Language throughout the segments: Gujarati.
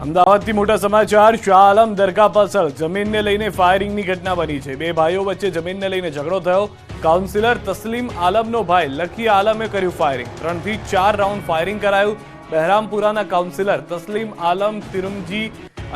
અમદાવાદથી મોટા સમાચાર। શાહ આલમ દરગાહ પાછળ જમીનને લઈને ફાયરિંગની ઘટના બની છે। બે ભાઈઓ વચ્ચે જમીનને લઈને ઝઘડો થયો। કાઉન્સિલર તસ્લીમ આલમનો ભાઈ લકી આલમે કર્યું ફાયરિંગ। 3 થી 4 રાઉન્ડ ફાયરિંગ કરાયું। બહેરામપુરાના કાઉન્સિલર તસ્લીમ આલમ તિરમજી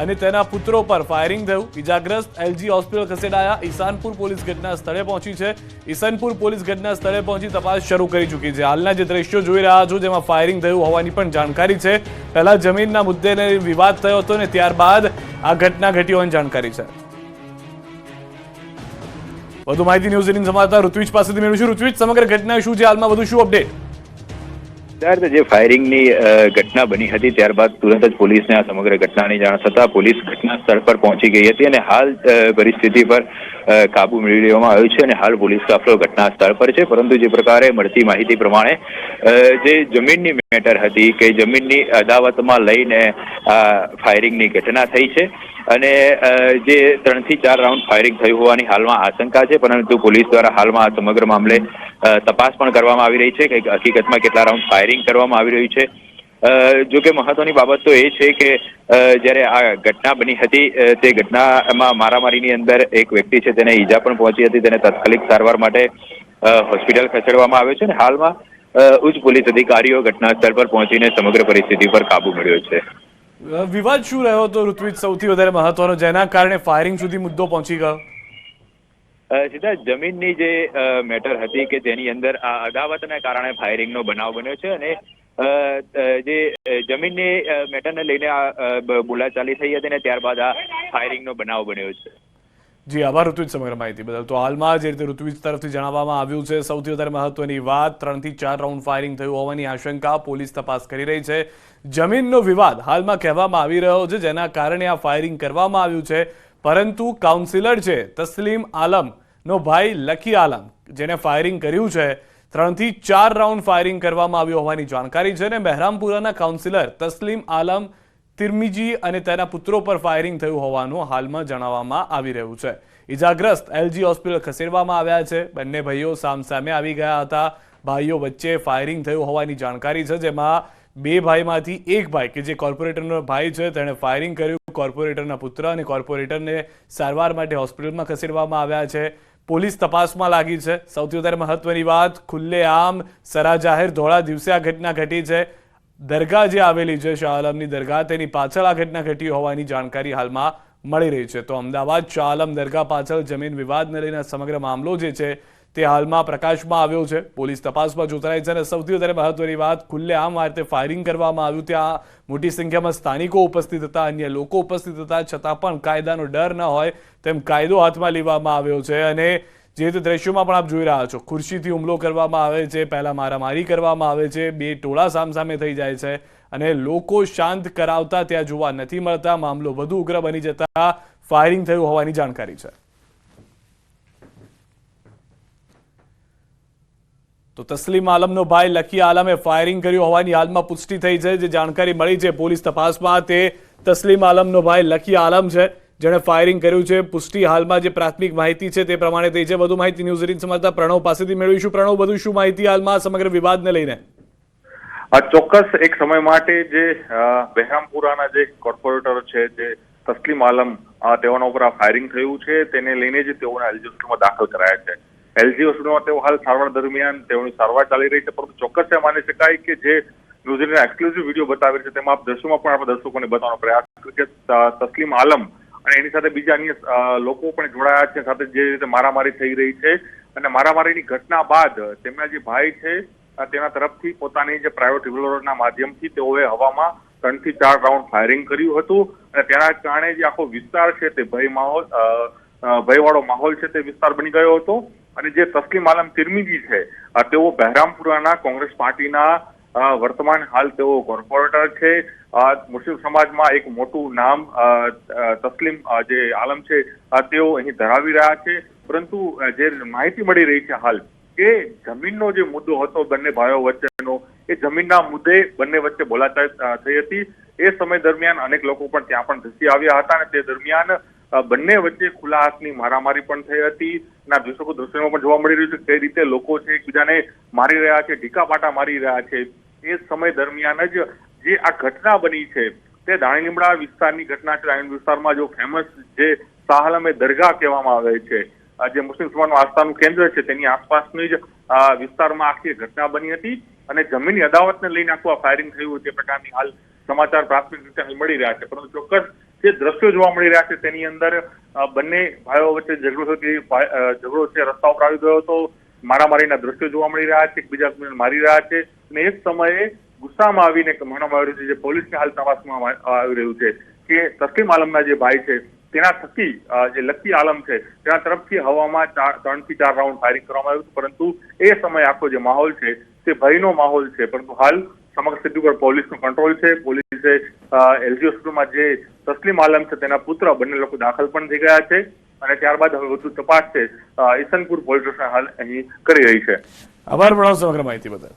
અને તેના પુત્રો પર ફાયરિંગ થયું। ઇજાગ્રસ્ત એલજી હોસ્પિટલ ખસેડાયા। ઈશાનપુર પોલીસ ઘટના સ્થળે પહોંચી છે। ઈશાનપુર પોલીસ ઘટના સ્થળે પહોંચી તપાસ શરૂ કરી ચૂકી છે। હાલના જે દ્રશ્યો જોઈ રહ્યા છો જેમાં ફાયરિંગ થયું હોવાની પણ જાણકારી છે। પહેલા જમીનના મુદ્દેને વિવાદ થયો હતો ને ત્યારબાદ આ ઘટના ઘટી હોવાની જાણકારી છે। વધુ માહિતી ન્યૂઝ 18 સમાચાર ઋત્વિજ પાસેથી મેળવીશું। ઋત્વિજ, સમગ્ર ઘટના શું છે? હાલમાં વધુ શું અપડેટ? જે ફાયરિંગની ઘટના બની હતી ત્યારબાદ તુરંત જ પોલીસને આ સમગ્ર ઘટનાની જાણ થતા પોલીસ ઘટના સ્થળ પર પહોંચી ગઈ હતી અને હાલ પરિસ્થિતિ પર કાબુ મેળવી લેવામાં આવ્યો છે અને હાલ પોલીસ કાફલો ઘટના સ્થળ પર છે। પરંતુ જે પ્રકારે મળતી માહિતી પ્રમાણે જે જમીનની મેટર હતી કે જમીનની અદાવતમાં લઈને ફાયરિંગની ઘટના થઈ છે અને જે 3 થી 4 રાઉન્ડ ફાયરિંગ થયું હોવાની હાલમાં આશંકા છે। પરંતુ પોલીસ દ્વારા હાલમાં આ સમગ્ર મામલે તપાસ પણ કરવામાં આવી રહી છે કે હકીકતમાં કેટલા રાઉન્ડ ફાયરિંગ કરવામાં આવી રહ્યું છે। જો કે મહત્વની બાબત તો એ છે કે જ્યારે આ ઘટના બની હતી તે ઘટનામાં મારામારીની અંદર એક વ્યક્તિ છે તેને ઈજા પણ પહોંચી હતી। તેને તાત્કાલિક સારવાર માટે હોસ્પિટલ ખસેડવામાં આવ્યો છે અને હાલમાં ઉચ્ચ પોલીસ અધિકારીઓ ઘટના સ્થળ પર પહોંચીને સમગ્ર પરિસ્થિતિ પર કાબુ મેળવ્યો છે। વિવાદ શું રહ્યો હતો ઋત્વિજ, સૌથી વધારે મહત્વનો, જેના કારણે ફાયરિંગ સુધી મુદ્દો પહોંચી ગયો? સીધા જમીનની જે મેટર હતી કે તેની અંદર આ અદાવતના કારણે ફાયરિંગનો બનાવ બન્યો છે અને જે જમીનની મેટરને લઈને આ બોલાચાલી થઈ હતી અને ત્યારબાદ આ ફાયરિંગનો બનાવ બન્યો છે। જી આભાર ઋત્વિજ સમગ્ર માહિતી બદલ। તો હાલમાં જે રીતે ઋત્વિજ તરફથી જણાવવામાં આવ્યું છે, સૌથી વધારે મહત્વની વાત, 3 થી 4 રાઉન્ડ ફાયરિંગ થયું હોવાની આશંકા, પોલીસ તપાસ કરી રહી છે। જમીનનો વિવાદ હાલમાં કહેવામાં આવી રહ્યો છે જેના કારણે આ ફાયરિંગ કરવામાં આવ્યું છે। પરંતુ કાઉન્સિલર છે તસ્લીમ આલમનો ભાઈ લકી આલમ જેને ફાયરિંગ કર્યું છે, 3 થી 4 રાઉન્ડ ફાયરિંગ કરવામાં આવ્યું હોવાની જાણકારી છે અને બહેરામપુરાના કાઉન્સિલર તસ્લીમ આલમ તિરમિજી અને તેના પુત્રો પર ફાયરિંગ થયું હોવાનું હાલમાં જણાવવામાં આવી રહ્યું છે। ઇજાગ્રસ્ત એલજી હોસ્પિટલ ખસેડવામાં આવ્યા છે। બંને ભાઈઓ સામસામે આવી ગયા હતા। ભાઈઓ વચ્ચે ફાયરિંગ થયું હોવાની જાણકારી છે, જેમાં બે ભાઈમાંથી એક ભાઈ કે જે કોર્પોરેટરનો ભાઈ છે તેણે ફાયરિંગ કર્યું। કોર્પોરેટરના પુત્ર અને કોર્પોરેટરને સારવાર માટે હોસ્પિટલમાં ખસેડવામાં આવ્યા છે। પોલીસ તપાસમાં લાગી છે। સૌથી વધારે મહત્વની વાત, ખુલ્લેઆમ સરા જાહેર ધોળા દિવસે આ ઘટના ઘટી છે। દરગાહ જે આવેલી છે શાહ આલમની દરગાહ, તેની પાછળ આ ઘટના ઘટી હોવાની જાણકારી હાલમાં મળી રહી છે। તો અમદાવાદ શાહ આલમ દરગાહ પાછળ જમીન વિવાદને લઈને સમગ્ર મામલો જે છે તે હાલમાં પ્રકાશમાં આવ્યો છે। પોલીસ તપાસમાં જોતરાઈ છે અને સૌથી વધારે મહત્વની વાત, ખુલ્લેઆમ આ રીતે ફાયરિંગ કરવામાં આવ્યું। ત્યાં મોટી સંખ્યામાં સ્થાનિકો ઉપસ્થિત હતા, અન્ય લોકો ઉપસ્થિત હતા, છતાં પણ કાયદાનો ડર ન હોય તેમ કાયદો હાથમાં લેવામાં આવ્યો છે અને જે રીતે દ્રશ્યોમાં પણ આપ જોઈ રહ્યા છો, ખુરશીથી હુમલો કરવામાં આવે છે, પહેલા મારામારી કરવામાં આવે છે, બે ટોળા સામસામે થઈ જાય છે અને લોકો શાંત કરાવતા ત્યાં જોવા નથી મળતા। મામલો વધુ ઉગ્ર બની જતા ફાયરિંગ થયું હોવાની જાણકારી છે। તો તસ્લીમ આલમનો ભાઈ લકી આલમે ફાયરિંગ કર્યું હોવાની હાલમાં પુષ્ટિ થઈ છે। જે જાણકારી મળી છે પોલીસ તપાસમાં, તે તસ્લીમ આલમનો ભાઈ લકી આલમ છે જેણે ફાયરિંગ કર્યું છે। પુષ્ટિ હાલમાં જે પ્રાથમિક માહિતી છે તે પ્રમાણે થઈ છે। વધુ માહિતી ન્યૂઝ 18 સમાચાર પ્રણવ પાસેથી મેળવીશું। પ્રણવ, વધુ શું માહિતી હાલમાં સમગ્ર વિવાદને લઈને? ચોક્કસ એક સમય માટે જે બહેરામપુરાના જે કોર્પોરેટર છે જે તસ્લીમ આલમ, તેઓના ઉપર આ ફાયરિંગ થયું છે તેને લઈને જ તેઓને એલજી હોસ્પિટલમાં દાખલ કરાયા છે। એલજી હોસ્પિટલમાં તેઓ હાલ સારવાર દરમિયાન તેઓની સારવાર ચાલી રહી છે। પરંતુ ચોક્કસ એ માની શકાય કે જે ન્યૂઝ એક્સક્લુઝિવ વિડીયો બતાવી છે તેમાં આપ દ્રશ્યોમાં પણ આપણે દર્શકોને બતાવવાનો પ્રયાસ કર્યો કે તસ્લીમ આલમ અને એની સાથે બીજા અન્ય લોકો પણ જોડાયા છે, સાથે જે રીતે મારામારી થઈ રહી છે અને મારામારીની ઘટના બાદ તેમના જે ભાઈ છે તેના તરફથી પોતાની જે પ્રાઇવેટ રિવોલ્વરના માધ્યમથી તેઓએ હવામાં 3 થી 4 રાઉન્ડ ફાયરિંગ કર્યું હતું અને તેના કારણે જે આખો વિસ્તાર છે તે ભયવાળો માહોલ છે તે વિસ્તાર બની ગયો હતો અને જે તસ્લીમ આલમ તિરમિજી છે તેઓ બહેરામપુરાના કોંગ્રેસ પાર્ટીના વર્તમાન હાલ તેઓ કોર્પોરેટર છે। મુસ્લિમ સમાજમાં એક મોટું નામ તસ્લીમ જે આલમ છે તેઓ અહીં ધરાવી રહ્યા છે। પરંતુ જે માહિતી મળી રહી છે હાલ કે જમીનનો જે મુદ્દો હતો બંને ભાઈઓ વચ્ચેનો, એ જમીનના મુદ્દે બંને વચ્ચે બોલાચાલી થઈ હતી। એ સમય દરમિયાન અનેક લોકો પણ ત્યાં પણ ધસી આવ્યા હતા અને તે દરમિયાન બંને વચ્ચે ખુલ્લા હાથની મારામારી પણ થઈ હતી। ના દ્રશ્યોમાં પણ જોવા મળી રહ્યું છે કઈ રીતે લોકો છે એકબીજાને મારી રહ્યા છે, ઢીકા પાટા મારી રહ્યા છે। એ સમય દરમિયાન જ જે આ ઘટના બની છે તે દાણીલીમડા વિસ્તારની ઘટના છે. દાણીલીમડા વિસ્તારમાં જો ફેમસ જે શાહ-આલમ દરગાહ કહેવામાં આવે છે, જે મુસ્લિમ સમાજનું આસ્થાનું કેન્દ્ર છે, તેની આસપાસની જ વિસ્તારમાં આખી ઘટના બની હતી અને જમીનની અદાવતને લઈને આખું ફાયરિંગ થયું તે પ્રકારની હાલ સમાચાર પ્રાથમિક રીતે મળી રહ્યા છે. પરંતુ ચોક્કસ જે દ્રશ્યો જોવા મળી રહ્યા છે તેની અંદર બંને ભાઈઓ વચ્ચે ઝઘડો છે, રસ્તા ઉપર આવી ગયો હતો, મારામારીના દ્રશ્યો જોવા મળી રહ્યા છે, એકબીજાને મારી રહ્યા છે અને એક સમયે ગુસ્સામાં આવીને કહેવામાં આવી રહ્યું છે, જે પોલીસને હાલ તપાસમાં આવી રહ્યું છે કે તસ્લીમ આલમના જે ભાઈ છે તેના થકી જે લકી આલમ છે તેના તરફથી હવામાં 3 થી 4 રાઉન્ડ ફાયરિંગ કરવામાં આવ્યું, પરંતુ એ સમયે આખો જે માહોલ છે તે ભયનો માહોલ છે. પરંતુ હાલ સમગ્ર સ્થિતિ પર પોલીસનો કંટ્રોલ છે. પોલીસે એલજી હોસ્પિટલમાં જે તસ્લીમ આલમ છે તેના પુત્ર બંને લોકો દાખલ પણ થઈ ગયા છે અને ત્યારબાદ હવે વધુ તપાસ છે ઈસનપુર પોલીસ સ્ટેશન હાલ અહીં કરી રહી છે. આભાર પ્રણવ સમગ્ર માહિતી બદલ.